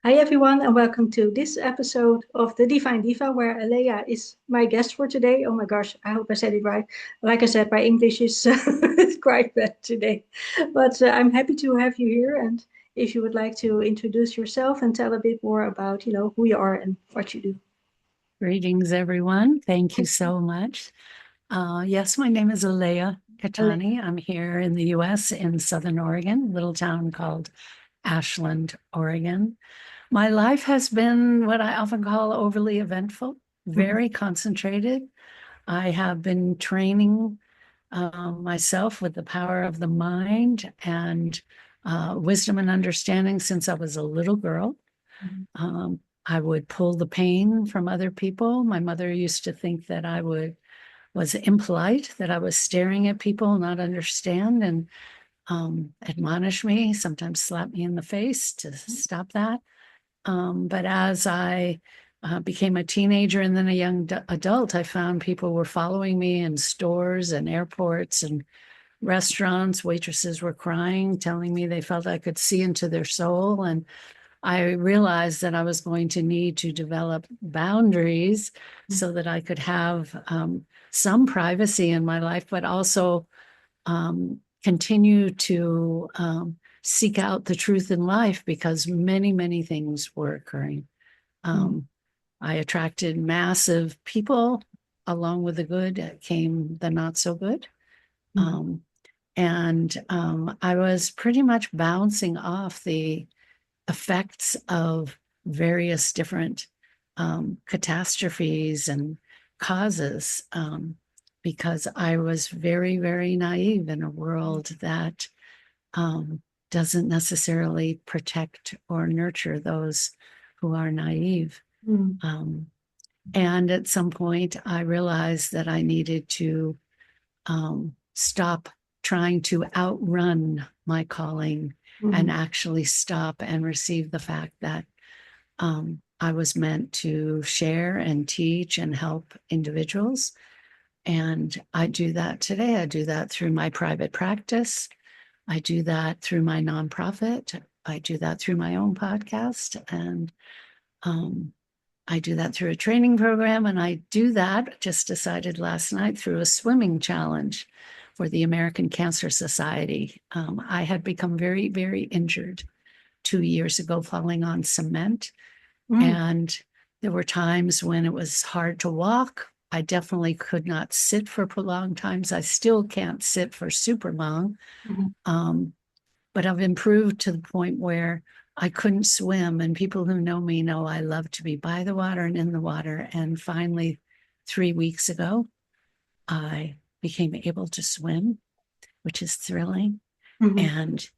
Hi everyone, and welcome to this episode of the Divine Diva, where Alaya is my guest for today. Oh my gosh, I hope I said it right. Like I said, my English is quite bad today, but I'm happy to have you here. And if you would like to introduce yourself and tell a bit more about, who you are and what you do. Greetings, everyone. Thank you so much. Yes, my name is Alaya Alaya. Ketani. I'm here in the US in Southern Oregon, a little town called Ashland, Oregon. My life has been what I often call overly eventful, Mhm. very concentrated. I have been training myself with the power of the mind and wisdom and understanding since I was a little girl. Mhm. I would pull the pain from other people. My mother used to think that was impolite, that I was staring at people, not understand, and admonish me, sometimes slap me in the face to stop that. But as I became a teenager and then a young adult, I found people were following me in stores and airports and restaurants. Waitresses were crying, telling me they felt I could see into their soul. And I realized that I was going to need to develop boundaries so that I could have some privacy in my life, but also continue to seek out the truth in life because many, many things were occurring. Mhm. Um, I attracted massive people. Along with the good came the not so good. Mhm. Um, and I was pretty much bouncing off the effects of various different catastrophes and causes because I was very, very naive in a world that doesn't necessarily protect or nurture those who are naive. Mhm. Um, and at some point, I realized that I needed to stop trying to outrun my calling and Mhm. actually stop and receive the fact that I was meant to share and teach and help individuals. And I do that today. I do that through my private practice. I do that through my nonprofit. I do that through my own podcast. And um, I do that through a training program. And I do that, just decided last night, through a swimming challenge for the American Cancer Society. I had become very, very injured 2 years ago, falling on cement. Mhm. And there were times when it was hard to walk. I definitely could not sit for prolonged times. I still can't sit for super long. Mhm. Um, but I've improved to the point where I couldn't swim. And people who know me know I love to be by the water and in the water. And finally, 3 weeks ago, I became able to swim, which is thrilling. Mhm. And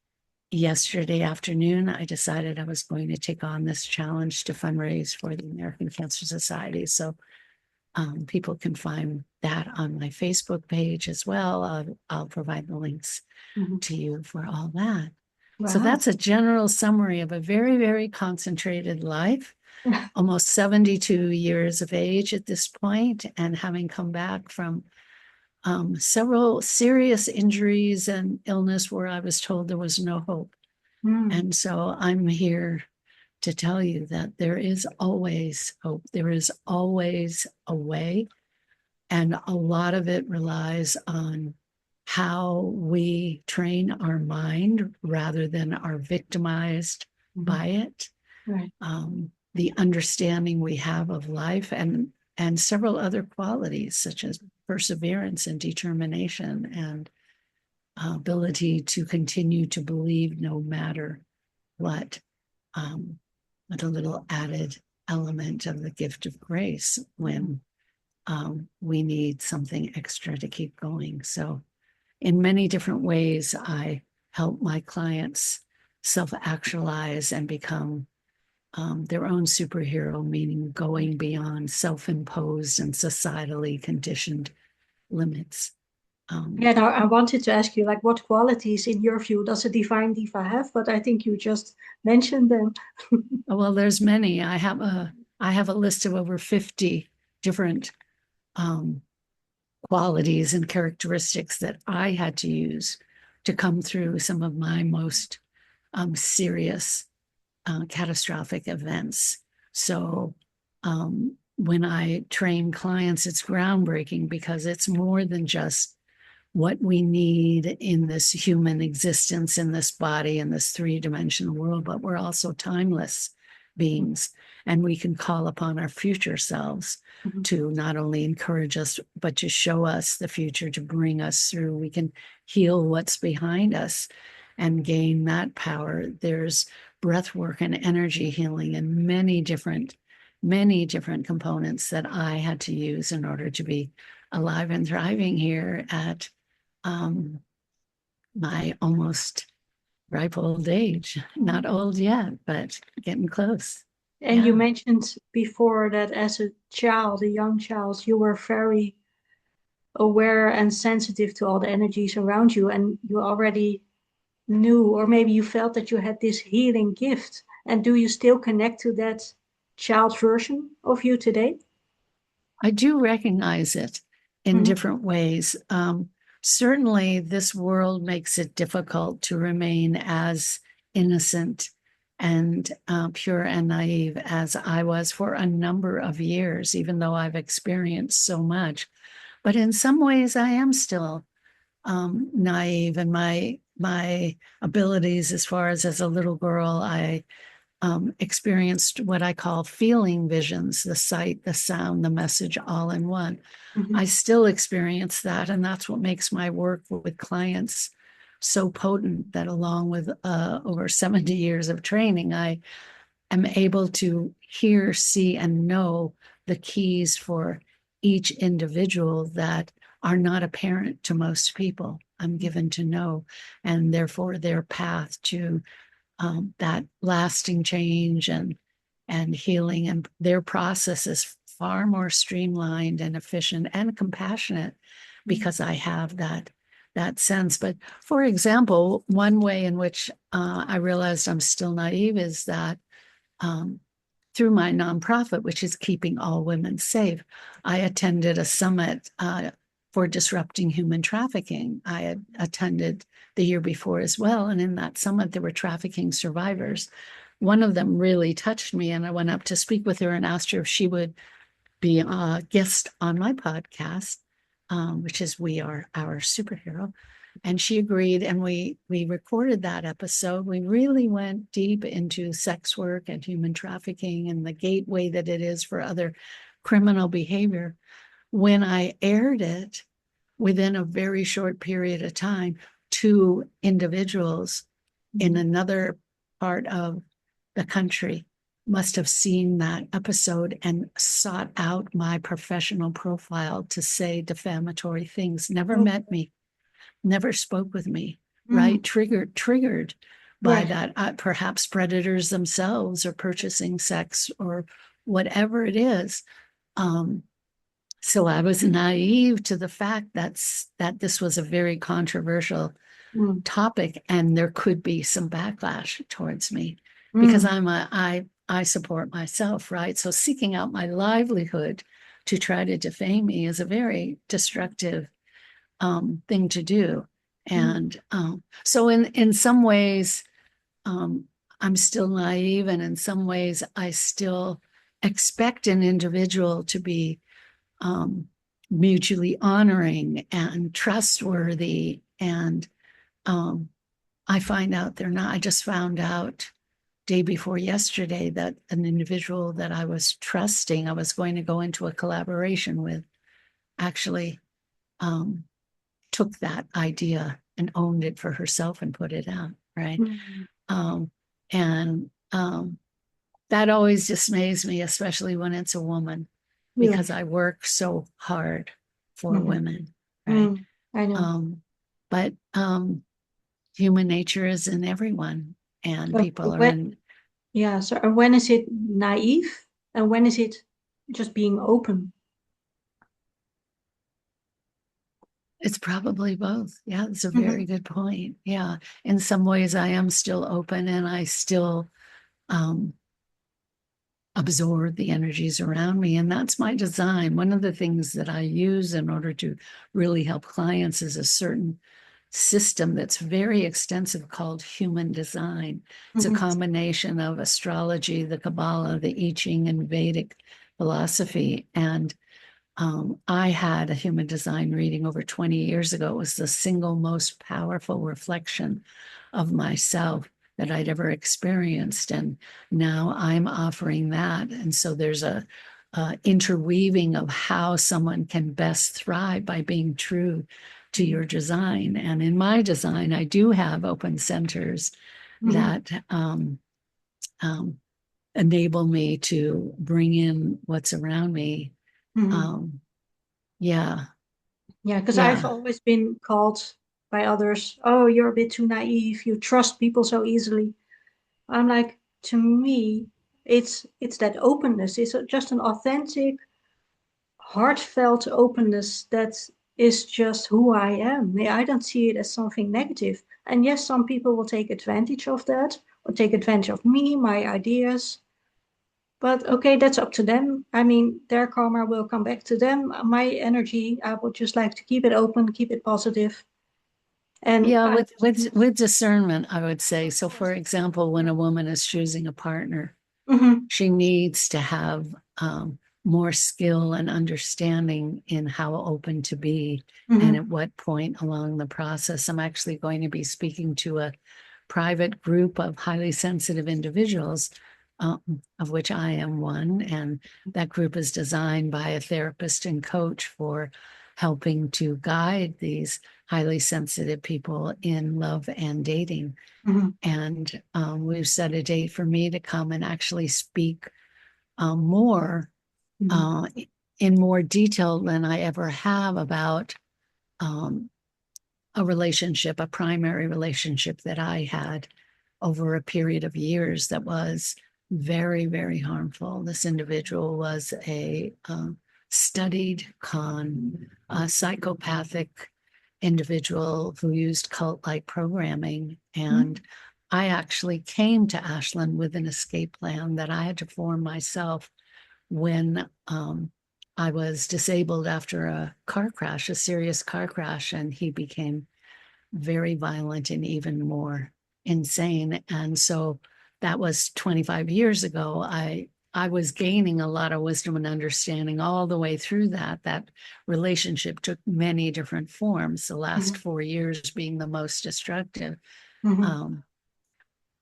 yesterday afternoon, I decided I was going to take on this challenge to fundraise for the American Cancer Society. So people can find that on my Facebook page as well. I'll provide the links Mhm. to you for all that. So Wow. that's a general summary of a very, very concentrated life, almost 72 years of age at this point, and having come back from several serious injuries and illness where I was told there was no hope. Mhm. And so I'm here to tell you that there is always hope. There is always a way. And a lot of it relies on how we train our mind rather than are victimized Mhm. by it. Right. The understanding we have of life and several other qualities such as perseverance and determination and ability to continue to believe no matter what, um, with a little added element of the gift of grace when we need something extra to keep going. So, in many different ways, I help my clients self actualize and become their own superhero, meaning going beyond self imposed and societally conditioned limits. Um, Yeah, now I wanted to ask you, like, what qualities, in your view, does a divine diva have? But I think you just mentioned them. well, there's many. I have a list of over 50 different um, qualities and characteristics that I had to use to come through some of my most serious catastrophic events. So when I train clients, it's groundbreaking because it's more than just what we need in this human existence, in this body, in this three-dimensional world, but we're also timeless beings. And we can call upon our future selves Mhm. to not only encourage us, but to show us the future, to bring us through. We can heal what's behind us and gain that power. There's breath work and energy healing and many different components that I had to use in order to be alive and thriving here at my almost ripe old age. Not old yet, but getting close. And you Yeah. mentioned before that as a child, a young child, you were very aware and sensitive to all the energies around you, and you already knew, or maybe you felt that you had this healing gift. And do you still connect to that child version of you today? I do recognize it in Mhm. different ways. Certainly, this world makes it difficult to remain as innocent and pure and naive as I was for a number of years, even though I've experienced so much. But in some ways, I am still naive, and my abilities, as a little girl, I experienced what I call feeling visions, the sight, the sound, the message all in one. Mhm. I still experience that. And that's what makes my work with clients so potent, that along with over 70 years of training, I am able to hear, see, and know the keys for each individual that are not apparent to most people. I'm given to know, and therefore their path to that lasting change and healing, and their process is far more streamlined and efficient and compassionate because I have that sense. But for example, one way in which I realized I'm still naive is that um, through my nonprofit, which is Keeping All Women Safe, I attended a summit for disrupting human trafficking. I had attended the year before as well. And in that summit, there were trafficking survivors. One of them really touched me, and I went up to speak with her and asked her if she would be a guest on my podcast, which is We Are Our Superhero. And she agreed, and we recorded that episode. We really went deep into sex work and human trafficking and the gateway that it is for other criminal behavior. When I aired it, within a very short period of time, two individuals in Mhm. another part of the country must have seen that episode and sought out my professional profile to say defamatory things. Never Oh, met me, never spoke with me, mm, right? Triggered by right. that, perhaps predators themselves or purchasing sex or whatever it is. Um, so I was naive to the fact that this was a very controversial Mm, topic and there could be some backlash towards me because mm, I support myself, right? So seeking out my livelihood to try to defame me is a very destructive thing to do. mm, And so in some ways, um, I'm still naive, and in some ways, I still expect an individual to be um, mutually honoring and trustworthy. And I find out they're not. I just found out day before yesterday that an individual that I was trusting, I was going to go into a collaboration with, actually um, took that idea and owned it for herself and put it out, right? mm. Um, and that always dismays me, especially when it's a woman, Yeah. because I work so hard for Mhm. women, right? Mm, I know. Um, but human nature is in everyone, and So people are when, in. yeah, so when is it naive and when is it just being open? It's probably both. Yeah, it's a very Mhm. good point. Yeah, in some ways, I am still open, and I still um, absorb the energies around me. And that's my design. One of the things that I use in order to really help clients is a certain system that's very extensive called human design. It's a Mm-hmm. combination of astrology, the Kabbalah, the I Ching, and Vedic philosophy. And I had a human design reading over 20 years ago. It was the single most powerful reflection of myself that I'd ever experienced. And now I'm offering that. And so there's a interweaving of how someone can best thrive by being true to your design. And in my design, I do have open centers Mm-hmm. that um, enable me to bring in what's around me. Mm-hmm. Um, yeah, Yeah, because I've yeah. always been called by others, oh, you're a bit too naive, you trust people so easily. I'm like, to me, it's that openness. It's just an authentic, heartfelt openness that is just who I am. Yeah, I don't see it as something negative. And yes, some people will take advantage of that or take advantage of me, my ideas. But okay, that's up to them. I mean, their karma will come back to them. My energy, I would just like to keep it open, keep it positive. And Yeah, I with just with use, with discernment, I would say. So for yes. example, when a woman is choosing a partner, Mm-hmm, she needs to have more skill and understanding in how open to be and mm-hmm, at what point along the process. I'm actually going to be speaking to a private group of highly sensitive individuals, of which I am one. And that group is designed by a therapist and coach for helping to guide these highly sensitive people in love and dating. mm-hmm, And we've set a date for me to come and actually speak more mm-hmm, uh, in more detail than I ever have about um, a relationship, a primary relationship that I had over a period of years that was very, very harmful. This individual was a studied a psychopathic individual who used cult like programming. And I actually came to Ashland with an escape plan that I had to form myself when I was disabled after a car crash, a serious car crash, and he became very violent and even more insane. And so that was 25 years ago. I was gaining a lot of wisdom and understanding all the way through that. That relationship took many different forms, the last mm-hmm, 4 years being the most destructive. mm-hmm, Um,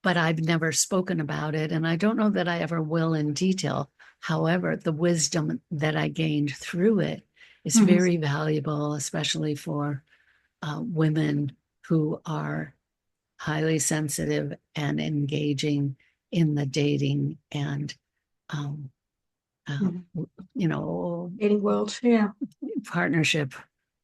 but I've never spoken about it, and I don't know that I ever will in detail. However, the wisdom that I gained through it is mm-hmm, very valuable, especially for women who are highly sensitive and engaging in the dating and um, uh, mm-hmm. you know Dating world, yeah, partnership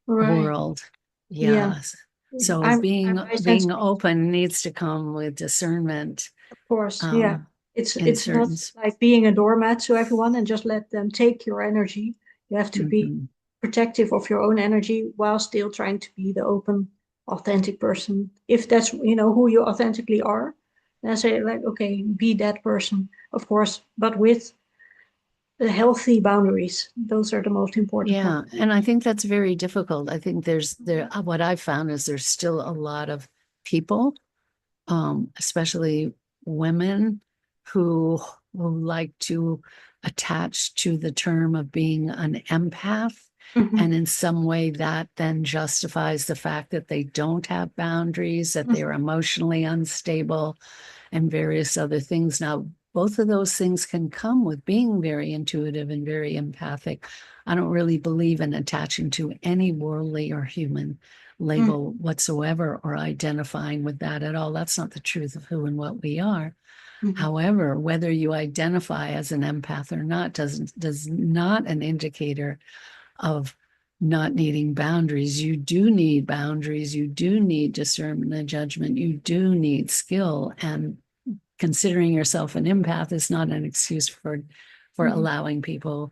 right, world. yeah. Yes. So I'm very being sensitive. open needs to come with discernment Of course, yeah. um, It's in it's not certain. like being a doormat to everyone and just let them take your energy. You have to be Mhm. protective of your own energy while still trying to be the open, authentic person. If that's, who you authentically are, then I say like, okay, be that person, of course, but with the healthy boundaries. Those are the most important ones. Yeah, and I think that's very difficult. I think what I've found is there's still a lot of people, especially women who like to attach to the term of being an empath. Mm-hmm, And in some way, that then justifies the fact that they don't have boundaries, that they're mm-hmm, emotionally unstable, and various other things. Now, both of those things can come with being very intuitive and very empathic. I don't really believe in attaching to any worldly or human label whatsoever or identifying with that at all. That's not the truth of who and what we are. mm-hmm, However, whether you identify as an empath or not does not an indicator of not needing boundaries. You do need boundaries. You do need discernment and judgment. You do need skill. And considering yourself an empath is not an excuse for mm-hmm, allowing people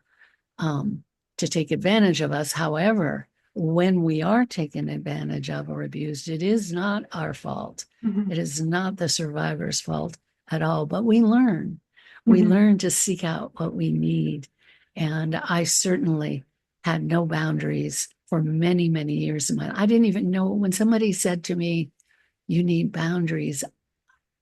to take advantage of us. However, when we are taken advantage of or abused, it is not our fault. mm-hmm, It is not the survivor's fault at all, but we learn. We mm-hmm, learn to seek out what we need. And I certainly had no boundaries for many, many years in my life. I didn't even know when somebody said to me, you need boundaries.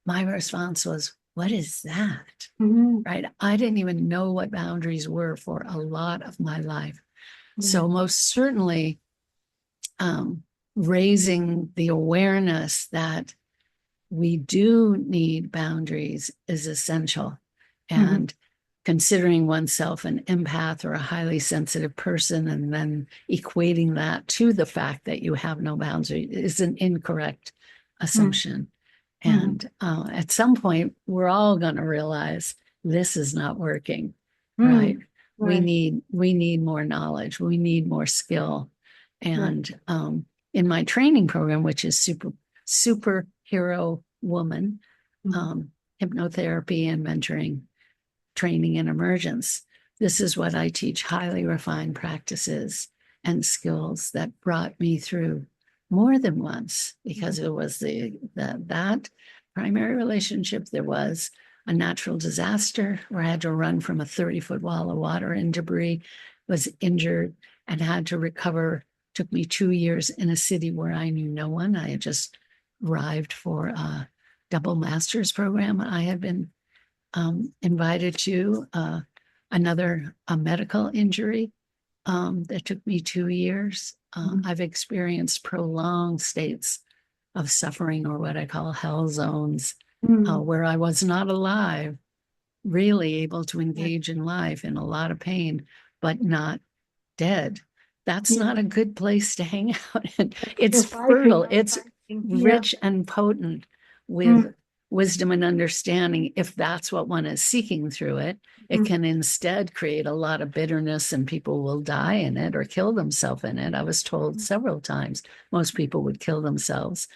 My response was, what is that? Mm-hmm. Right? I didn't even know what boundaries were for a lot of my life. Yeah. So most certainly raising the awareness that we do need boundaries is essential. Mm-hmm. And considering oneself an empath or a highly sensitive person and then equating that to the fact that you have no boundaries is an incorrect assumption. Mm-hmm. And at some point, we're all going to realize this is not working, right? Mm-hmm. Right. We need more knowledge. We need more skill. Right. And in my training program, which is superhero woman, Mm-hmm. um, hypnotherapy and mentoring, training and emergence. This is what I teach: highly refined practices and skills that brought me through more than once, because it was that primary relationship. There was a natural disaster where I had to run from a 30-foot wall of water and debris, was injured and had to recover. Took me 2 years in a city where I knew no one. I had just arrived for a double master's program. I had been invited to another medical injury that took me 2 years. Mm-hmm. I've experienced prolonged states of suffering, or what I call hell zones, Mm-hmm. where I was not alive, really able to Right. engage in life in a lot of pain, but not dead. That's Yeah. not a good place to hang out. And Like it's surviving, fertile, not it's fighting. Yeah. rich and potent Mm-hmm. with wisdom and understanding. If that's what one is seeking through it, it can instead create a lot of bitterness, and people will die in it or kill themselves in it. I was told several times most people would kill themselves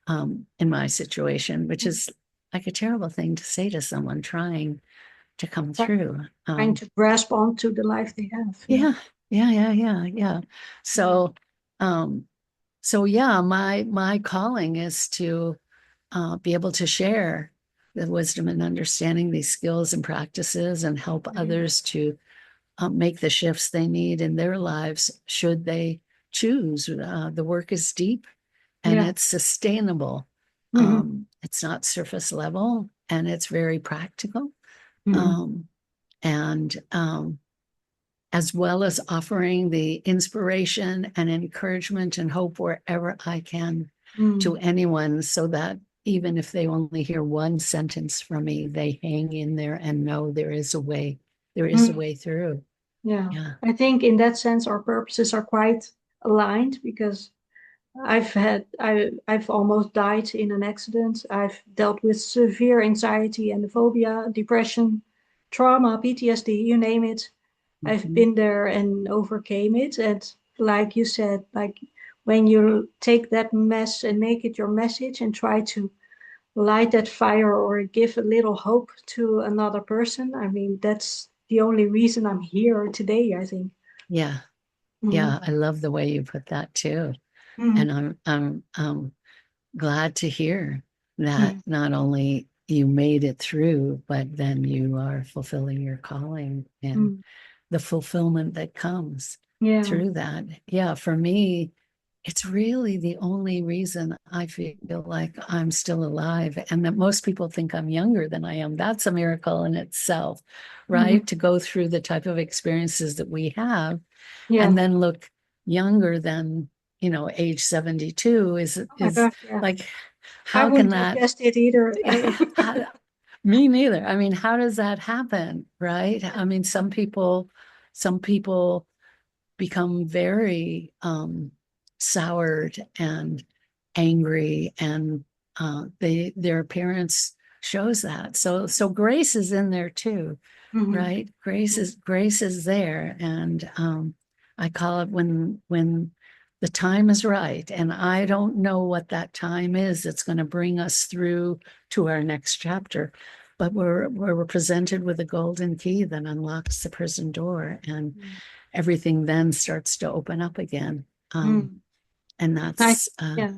in my situation, which is like a terrible thing to say to someone trying to come Try- through. Trying to grasp onto the life they have. Yeah. Yeah, yeah. Yeah. So, um, so yeah, my calling is to be able to share the wisdom and understanding, these skills and practices, and help Mm-hmm. others to make the shifts they need in their lives, should they choose. The work is deep and Yeah. it's sustainable. Mm-hmm. It's not surface level, and it's very practical. Mm-hmm. Um, and as well as offering the inspiration and encouragement and hope wherever I can to Mm-hmm. anyone, so that even if they only hear one sentence from me, they hang in there and know there is a way. There is a Mm-hmm. way through. Yeah. Yeah. I think in that sense, our purposes are quite aligned because I've almost died in an accident. I've dealt with severe anxiety and phobia, depression, trauma, PTSD, you name it. I've Mhm. been there and overcame it. And like you said, like when you take that mess and make it your message and try to light that fire or give a little hope to another person, I mean, that's the only reason I'm here today, I think. Yeah. Mm-hmm. Yeah. I love the way you put that too. Mm-hmm. And I'm glad to hear that Mm-hmm. not only you made it through, but then you are fulfilling your calling and Mm-hmm. the fulfillment that comes Yeah. through that. Yeah, for me, it's really the only reason I feel like I'm still alive, and that most people think I'm younger than I am. That's a miracle in itself, Mm-hmm. right? To go through the type of experiences that we have Yeah. and then look younger than, age 72 Oh my is gosh, yeah. like, I how can wouldn't have that guessed it either. me neither. I mean, how does that happen, right? I mean, some people become very soured and angry, and their appearance shows that. So grace is in there too, Mhm. right? Grace is there, and I call it when the time is right, and I don't know what that time is. It's going to bring us through to our next chapter, but we're presented with a golden key that unlocks the prison door, and Mm. everything then starts to open up again. Mm. And I, that's yeah.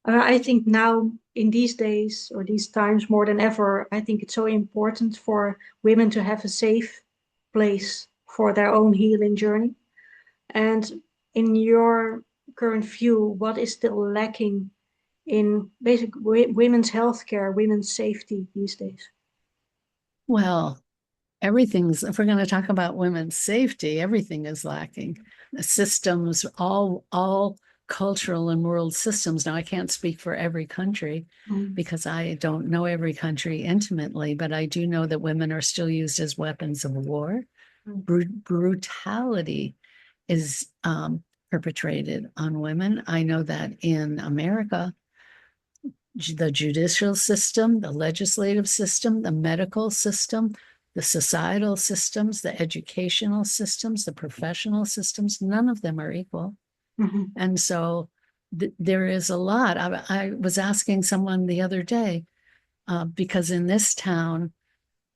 I think now in these days or these times more than ever, I think it's so important for women to have a safe place for their own healing journey. And in your current view, what is still lacking in basic women's healthcare, women's safety these days? Well, if we're going to talk about women's safety, everything is lacking. The systems, all cultural and world systems. Now, I can't speak for every country Mm. because I don't know every country intimately, but I do know that women are still used as weapons of war. Mm. Brutality is perpetrated on women. I know that in America, the judicial system, the legislative system, the medical system, the societal systems, the educational systems, the professional systems, none of them are equal. Mhm. And so there is a lot. I was asking someone the other day, because in this town,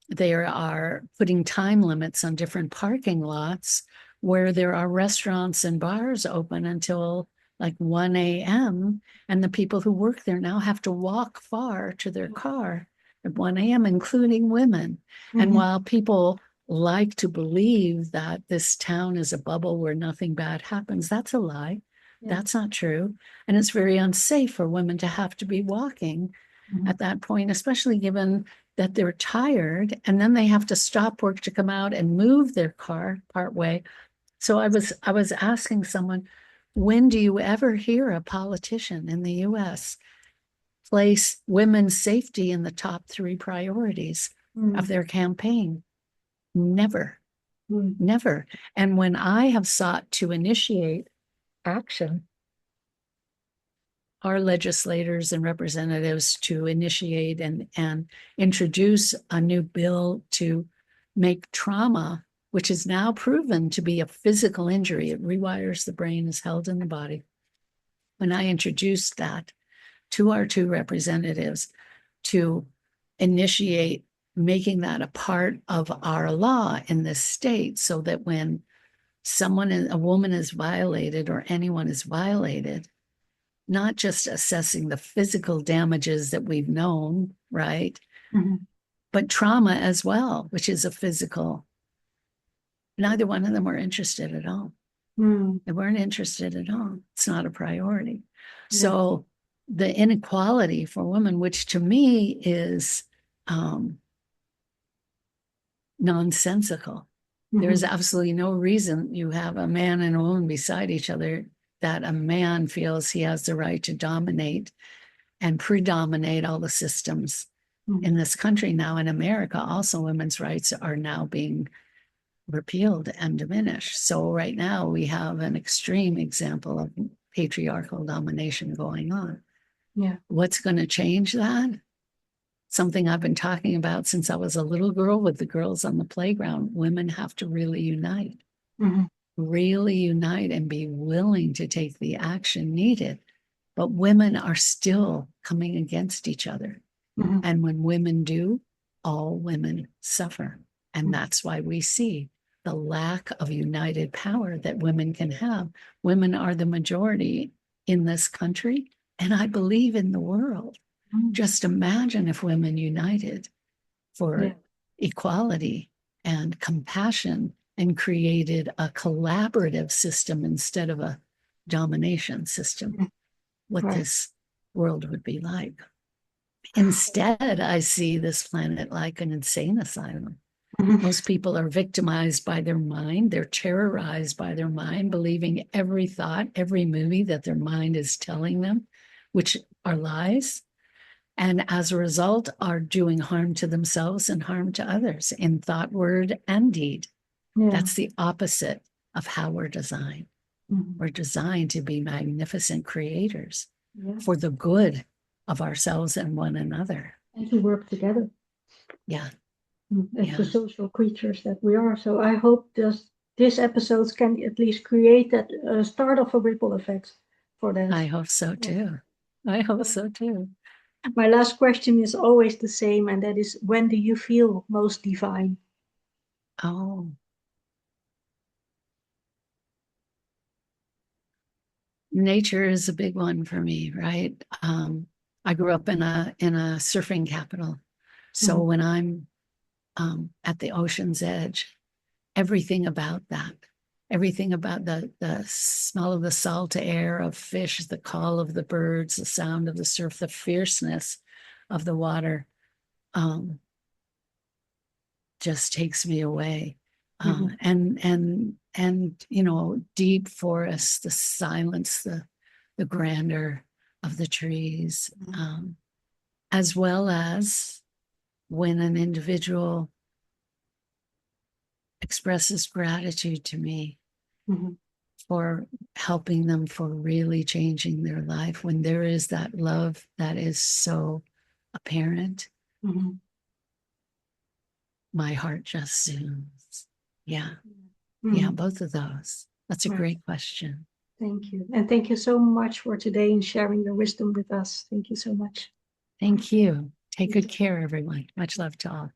they are putting time limits on different parking lots where there are restaurants and bars open until like 1 a.m. And the people who work there now have to walk far to their car at 1 a.m., including women. And Mhm. while people like to believe that this town is a bubble where nothing bad happens, that's a lie. Yeah. That's not true. And it's very unsafe for women to have to be walking Mhm. at that point, especially given that they're tired and then they have to stop work to come out and move their car part way. So I was asking someone, when do you ever hear a politician in the US place women's safety in the top three priorities of Mm. their campaign? Never, Mm. never. And when I have sought to initiate action, our legislators and representatives to initiate and introduce a new bill to make trauma, which is now proven to be a physical injury. It rewires the brain, is held in the body. When I introduced that to our two representatives to initiate making that a part of our law in this state, so that when a woman is violated or anyone is violated, not just assessing the physical damages that we've known, right? Mhm. But trauma as well, which is a physical. Neither one of them were interested at all. Mm. They weren't interested at all. It's not a priority. Yeah. So the inequality for women, which to me is nonsensical. There is Mhm. absolutely no reason you have a man and a woman beside each other that a man feels he has the right to dominate and predominate all the systems Mhm. in this country. Now in America, also women's rights are now being repealed and diminished. So right now we have an extreme example of patriarchal domination going on. Yeah. What's going to change that? Something I've been talking about since I was a little girl with the girls on the playground. Women have to Mhm. really unite and be willing to take the action needed. But women are still coming against each other. Mhm. And when women do, all women suffer. And Mhm. that's why we see the lack of united power that women can have. Women are the majority in this country, and I believe in the world. Mm. Just imagine if women united Yeah. for equality and compassion and created a collaborative system instead of a domination system, Mhm. what Right. this world would be like. Instead, I see this planet like an insane asylum. Mhm. Most people are victimized by their mind. They're terrorized by their mind, believing every thought, every movie that their mind is telling them, which are lies. And as a result, are doing harm to themselves and harm to others in thought, word, and deed. Yeah. That's the opposite of how we're designed. Mhm. We're designed to be magnificent creators Yeah. for the good of ourselves and one another. And to work together. Yeah, As the yeah. social creatures that we are. So I hope this episode can at least create that start of a ripple effect for that. I hope so Yeah. too. I hope So so too. my last question is always the same, and that is, when do you feel most divine? Oh, nature is a big one for me, right? I grew up in a surfing capital. So Mhm. when I'm at the ocean's edge, everything about that. everything about the smell of the salt air of fish, the call of the birds, the sound of the surf, the fierceness of the water, just takes me away. Mhm. And you know, deep forests, the silence, the grandeur of the trees, as well as when an individual expresses gratitude to me Mhm. for helping them, for really changing their life, when there is that love that is so apparent, Mhm. my heart just soothes. Yeah. Yeah, Mhm. both of those. That's a Right. great question. Thank you. And thank you so much for today and sharing your wisdom with us. Thank you so much. Thank you. Take good care, everyone. Much love to all.